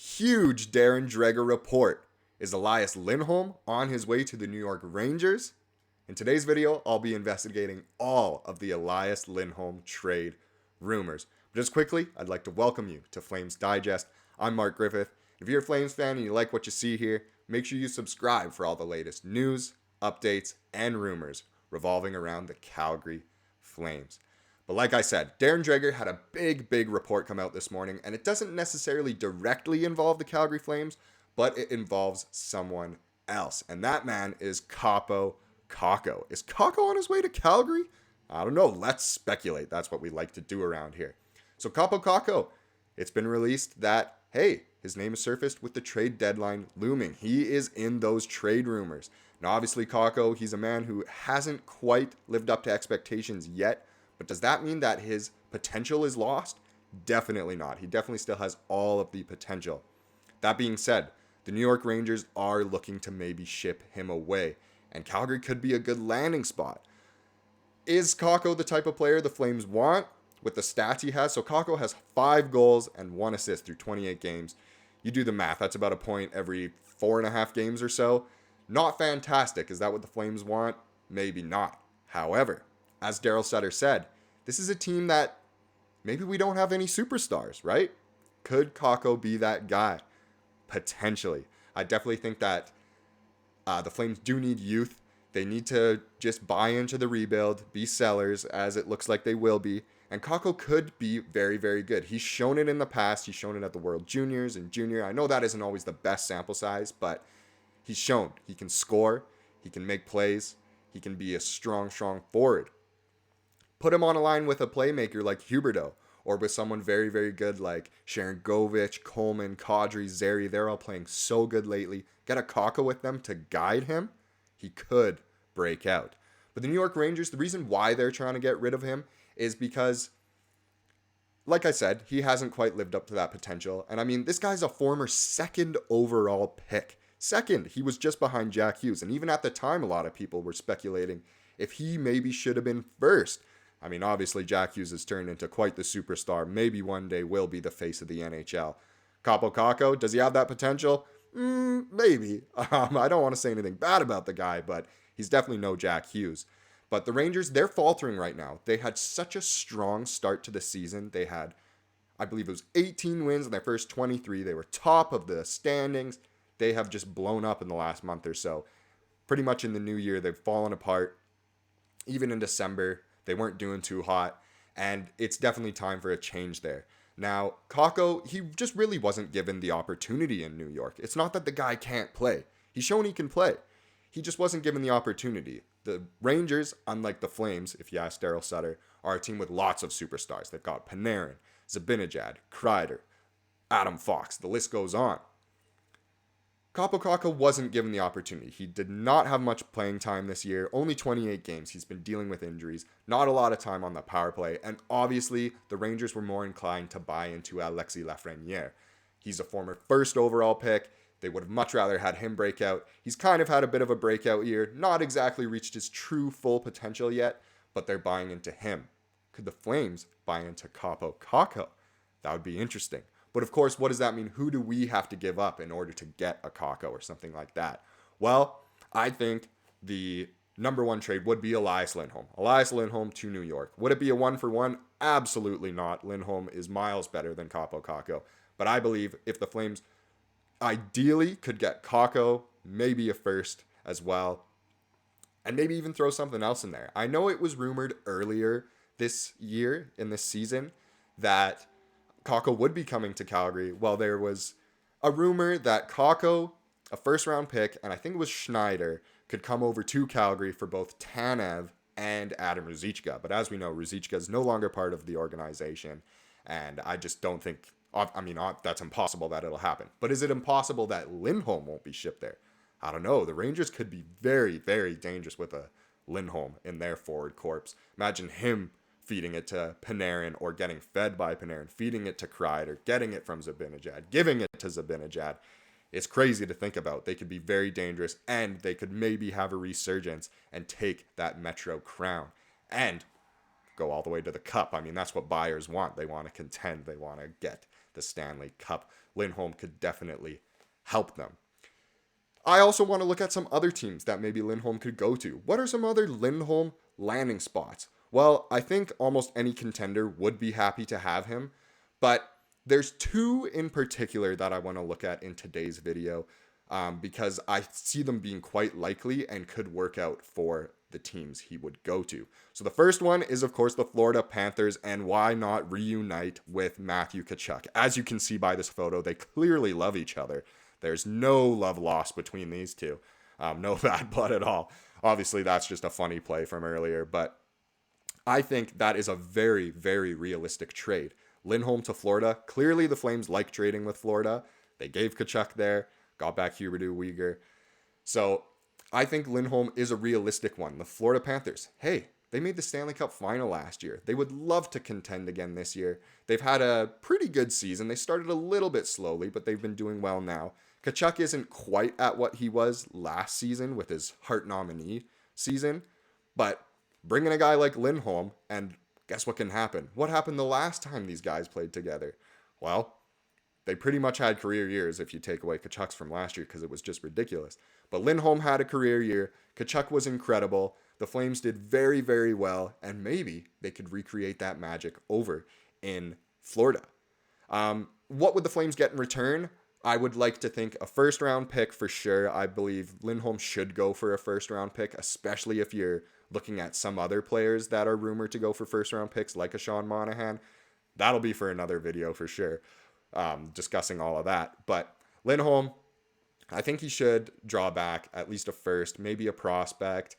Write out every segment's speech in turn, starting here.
Huge Darren Dreger report. Is Elias Lindholm on his way to the New York Rangers? In today's video, I'll be investigating all of the Elias Lindholm trade rumors. But just quickly, I'd like to welcome you to Flames Digest. I'm Mark Griffith. If you're a Flames fan and you like what you see here, make sure you subscribe for all the latest news, updates, and rumors revolving around the Calgary Flames. But like I said, Darren Dreger had a big report come out this morning, and it doesn't necessarily directly involve the Calgary Flames, but it involves someone else. And that man is Kaapo Kakko. Is Kakko on his way to Calgary? I don't know. Let's speculate. That's what we like to do around here. So Kaapo Kakko, it's been released that, hey, his name has surfaced with the trade deadline looming. He is in those trade rumors. Now, obviously, Kakko, he's a man who hasn't quite lived up to expectations yet. But does that mean that his potential is lost? Definitely not. He definitely still has all of the potential. That being said, the New York Rangers are looking to maybe ship him away, and Calgary could be a good landing spot. Is Kakko the type of player the Flames want with the stats he has? So Kakko has 5 goals and 1 assist through 28 games. You do the math. That's about a point every 4.5 games or so. Not fantastic. Is that what the Flames want? Maybe not. However, as Daryl Sutter said, this is a team that maybe we don't have any superstars, right? Could Kakko be that guy? Potentially. I definitely think that the Flames do need youth. They need to just buy into the rebuild, be sellers, as it looks like they will be. And Kakko could be very good. He's shown it in the past. He's shown it at the World Juniors and Junior. I know that isn't always the best sample size, but he's shown he can score, he can make plays, he can be a strong forward. Put him on a line with a playmaker like Huberdeau, or with someone very good like Sharangovich, Coleman, Kadri, Zary. They're all playing so good lately. Get a Kakko with them to guide him. He could break out. But the New York Rangers, the reason why they're trying to get rid of him is because, like I said, he hasn't quite lived up to that potential. And I mean, this guy's a former 2nd overall pick. Second, he was just behind Jack Hughes. And even at the time, a lot of people were speculating if he maybe should have been first. I mean, obviously, Jack Hughes has turned into quite the superstar. Maybe one day will be the face of the NHL. Kaapo Kakko, does he have that potential? Maybe. I don't want to say anything bad about the guy, but he's definitely no Jack Hughes. But the Rangers, they're faltering right now. They had such a strong start to the season. They had, I believe it was 18 wins in their first 23. They were top of the standings. They have just blown up in the last month or so. Pretty much in the new year, they've fallen apart. Even in December, they weren't doing too hot, and it's definitely time for a change there. Now, Kakko, he just really wasn't given the opportunity in New York. It's not that the guy can't play. He's shown he can play. He just wasn't given the opportunity. The Rangers, unlike the Flames, if you ask Daryl Sutter, are a team with lots of superstars. They've got Panarin, Zibanejad, Kreider, Adam Fox. The list goes on. Kaapo Kakko wasn't given the opportunity. He did not have much playing time this year, only 28 games. He's been dealing with injuries, not a lot of time on the power play, and obviously the Rangers were more inclined to buy into Alexis Lafreniere. He's a former 1st overall pick. They would have much rather had him break out. He's kind of had a bit of a breakout year, not exactly reached his true full potential yet, but they're buying into him. Could the Flames buy into Kaapo Kakko? That would be interesting. But of course, what does that mean? Who do we have to give up in order to get a Kakko or something like that? Well, I think the number 1 trade would be Elias Lindholm. Elias Lindholm to New York. Would it be a 1-for-1? Absolutely not. Lindholm is miles better than Kaapo Kakko. But I believe if the Flames ideally could get Kakko, maybe a first as well, and maybe even throw something else in there. I know it was rumored earlier this year, in this season, that Kakko would be coming to Calgary. Well, there was a rumor that Kakko, a 1st-round pick, and I think it was Schneider, could come over to Calgary for both Tanev and Adam Ruzicka. But as we know, Ruzicka is no longer part of the organization, and I just don't think, that's impossible that it'll happen. But is it impossible that Lindholm won't be shipped there? I don't know. The Rangers could be very dangerous with a Lindholm in their forward corps. Imagine him feeding it to Panarin or getting fed by Panarin, feeding it to Kreider, getting it from Zibanejad, giving it to Zibanejad. It's crazy to think about. They could be very dangerous, and they could maybe have a resurgence and take that Metro crown and go all the way to the Cup. I mean, that's what buyers want. They want to contend. They want to get the Stanley Cup. Lindholm could definitely help them. I also want to look at some other teams that maybe Lindholm could go to. What are some other Lindholm landing spots? Well, I think almost any contender would be happy to have him, but there's two in particular that I want to look at in today's video because I see them being quite likely and could work out for the teams he would go to. So the first one is, of course, the Florida Panthers, and why not reunite with Matthew Tkachuk? As you can see by this photo, they clearly love each other. There's no love lost between these two. No bad blood at all. Obviously, that's just a funny play from earlier, but I think that is a very, very realistic trade. Lindholm to Florida. Clearly, the Flames like trading with Florida. They gave Tkachuk there, got back Weegar. So I think Lindholm is a realistic one. The Florida Panthers, hey, they made the Stanley Cup final last year. They would love to contend again this year. They've had a pretty good season. They started a little bit slowly, but they've been doing well now. Tkachuk isn't quite at what he was last season with his Hart nominee season, but bring in a guy like Lindholm, and guess what can happen? What happened the last time these guys played together? Well, they pretty much had career years if you take away Tkachuk's from last year because it was just ridiculous. But Lindholm had a career year. Tkachuk was incredible. The Flames did very, very well, and maybe they could recreate that magic over in Florida. What would the Flames get in return? I would like to think a first-round pick for sure. I believe Lindholm should go for a first-round pick, especially if you're looking at some other players that are rumored to go for first-round picks, like a Sean Monahan. That'll be for another video for sure, discussing all of that. But Lindholm, I think he should draw back at least a first, maybe a prospect.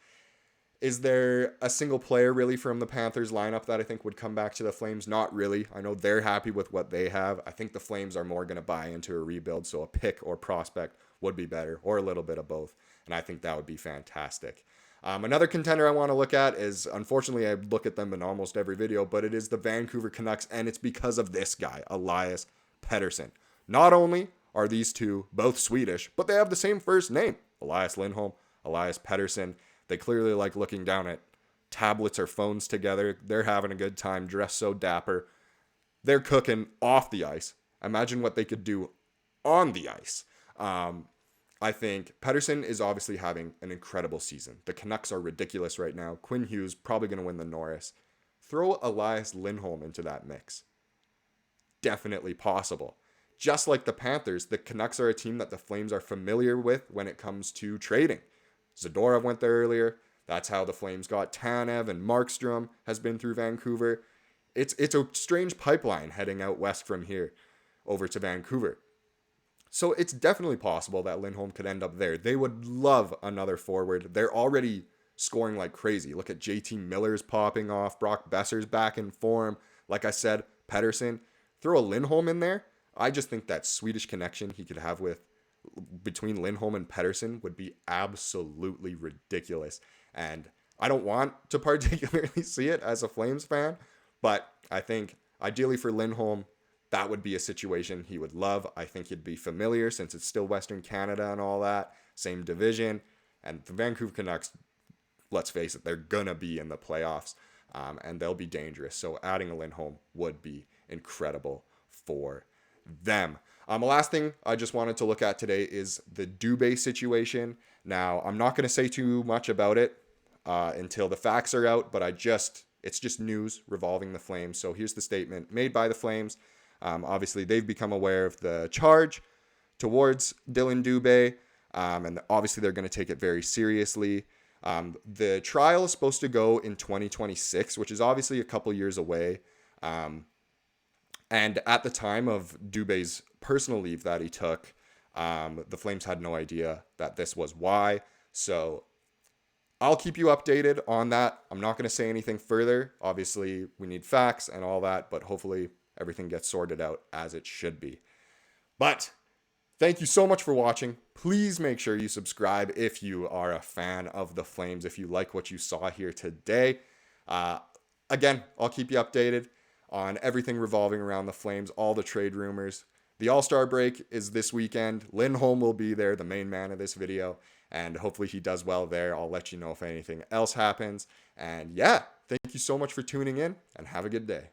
Is there a single player really from the Panthers lineup that I think would come back to the Flames? Not really. I know they're happy with what they have. I think the Flames are more going to buy into a rebuild, so a pick or prospect would be better, or a little bit of both, and I think that would be fantastic. Another contender I want to look at is, unfortunately, I look at them in almost every video, but it is the Vancouver Canucks, and it's because of this guy, Elias Pettersson. Not only are these two both Swedish, but they have the same first name, Elias Lindholm, Elias Pettersson. They clearly like looking down at tablets or phones together. They're having a good time, dressed so dapper. They're cooking off the ice. Imagine what they could do on the ice. I think Pettersson is obviously having an incredible season. The Canucks are ridiculous right now. Quinn Hughes probably going to win the Norris. Throw Elias Lindholm into that mix. Definitely possible. Just like the Panthers, the Canucks are a team that the Flames are familiar with when it comes to trading. Zadorov went there earlier. That's how the Flames got Tanev, and Markstrom has been through Vancouver. It's a strange pipeline heading out west from here over to Vancouver. So it's definitely possible that Lindholm could end up there. They would love another forward. They're already scoring like crazy. Look at JT Miller's popping off. Brock Besser's back in form. Like I said, Pettersson. Throw a Lindholm in there. I just think that Swedish connection he could have between Lindholm and Pettersson would be absolutely ridiculous. And I don't want to particularly see it as a Flames fan, but I think ideally for Lindholm, that would be a situation he would love. I think he'd be familiar since it's still Western Canada and all that, same division. And the Vancouver Canucks, let's face it, they're going to be in the playoffs, and they'll be dangerous. So adding a Lindholm would be incredible for them. The last thing I just wanted to look at today is the Dubé situation. Now, I'm not going to say too much about it until the facts are out, but it's just news revolving the Flames. So here's the statement made by the Flames. Obviously, they've become aware of the charge towards Dylan Dubé, and obviously they're going to take it very seriously. The trial is supposed to go in 2026, which is obviously a couple years away. And at the time of Dubé's personal leave that he took, the Flames had no idea that this was why. So I'll keep you updated on that. I'm not going to say anything further. Obviously, we need facts and all that, but hopefully everything gets sorted out as it should be. But thank you so much for watching. Please make sure you subscribe if you are a fan of the Flames, if you like what you saw here today. Again, I'll keep you updated on everything revolving around the Flames, all the trade rumors. The All-Star break is this weekend. Lindholm will be there, the main man of this video, and hopefully he does well there. I'll let you know if anything else happens. And yeah, thank you so much for tuning in, and have a good day.